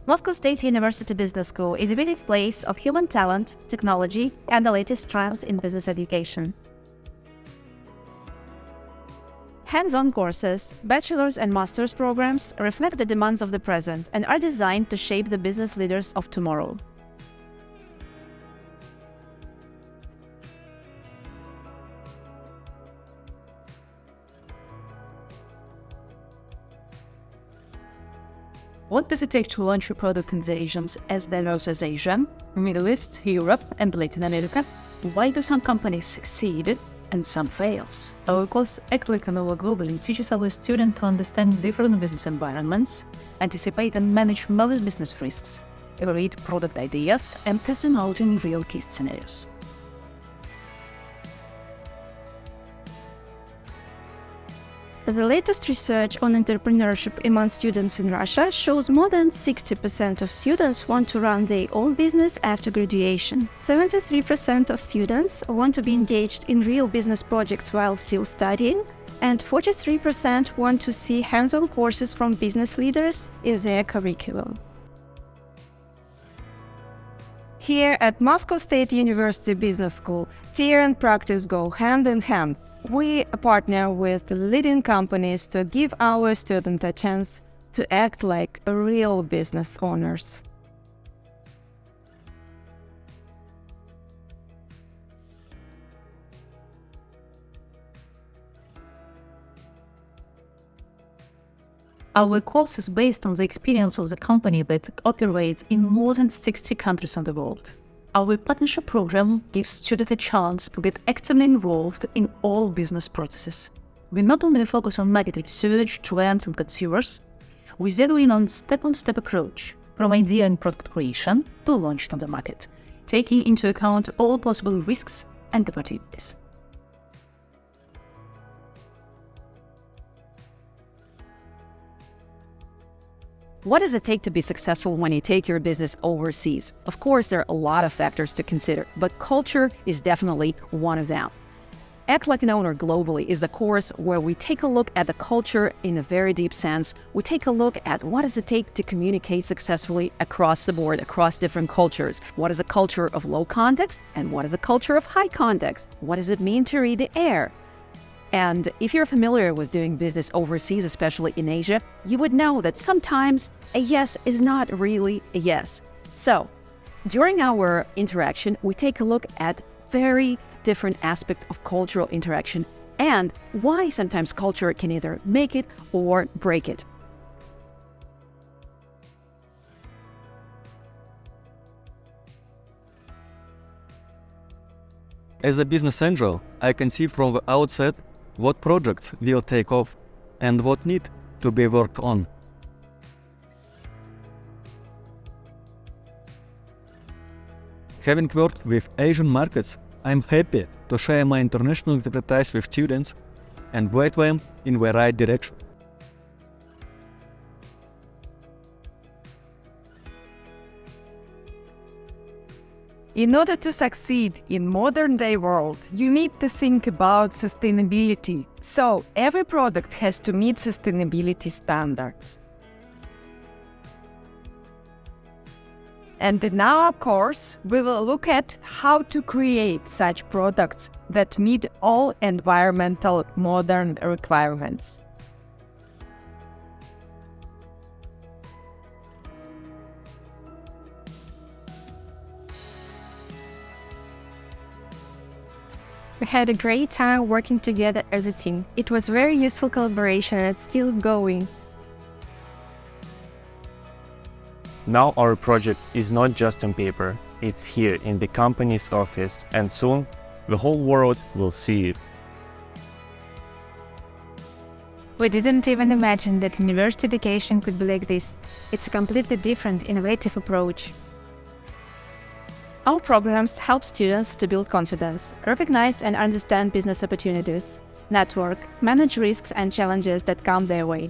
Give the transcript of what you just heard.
Moscow State University Business School is a meeting place of human talent, technology, and the latest trends in business education. Hands-on courses, bachelor's and master's programs reflect the demands of the present and are designed to shape the business leaders of tomorrow. What does it take to launch a product in the Asians as diverse as Asia, Middle East, Europe, and Latin America? Why do some companies succeed and some fails? Our course Act Like a Nova Globally teaches our students to understand different business environments, anticipate and manage most business risks, evaluate product ideas, and test them out in real case scenarios. The latest research on entrepreneurship among students in Russia shows more than 60% of students want to run their own business after graduation. 73% of students want to be engaged in real business projects while still studying, and 43% want to see hands-on courses from business leaders in their curriculum. Here at Moscow State University Business School, theory and practice go hand in hand. We partner with leading companies to give our students a chance to act like real business owners. Our course is based on the experience of the company that operates in more than 60 countries in the world. Our partnership program gives students a chance to get actively involved in all business processes. We not only focus on market research, trends, and consumers, we zero in on step-on-step approach, from idea and product creation to launch on the market, taking into account all possible risks and opportunities. What does it take to be successful when you take your business overseas? Of course, there are a lot of factors to consider, but culture is definitely one of them. Act Like an Owner Globally is the course where we take a look at the culture in a very deep sense. We take a look at what does it take to communicate successfully across the board, across different cultures. What is a culture of low context and what is a culture of high context? What does it mean to read the air? And if you're familiar with doing business overseas, especially in Asia, you would know that sometimes a yes is not really a yes. So, during our interaction, we take a look at very different aspects of cultural interaction and why sometimes culture can either make it or break it. As a business angel, I can see from the outset what projects will take off and what need to be worked on. Having worked with Asian markets, I'm happy to share my international expertise with students and guide them in the right direction. In order to succeed in modern-day world, you need to think about sustainability. So, every product has to meet sustainability standards. And in our course, we will look at how to create such products that meet all environmental modern requirements. We had a great time working together as a team. It was very useful collaboration and it's still going. Now our project is not just on paper, it's here in the company's office, and soon the whole world will see it. We didn't even imagine that university education could be like this. It's a completely different, innovative approach. Our programs help students to build confidence, recognize and understand business opportunities, network, manage risks and challenges that come their way,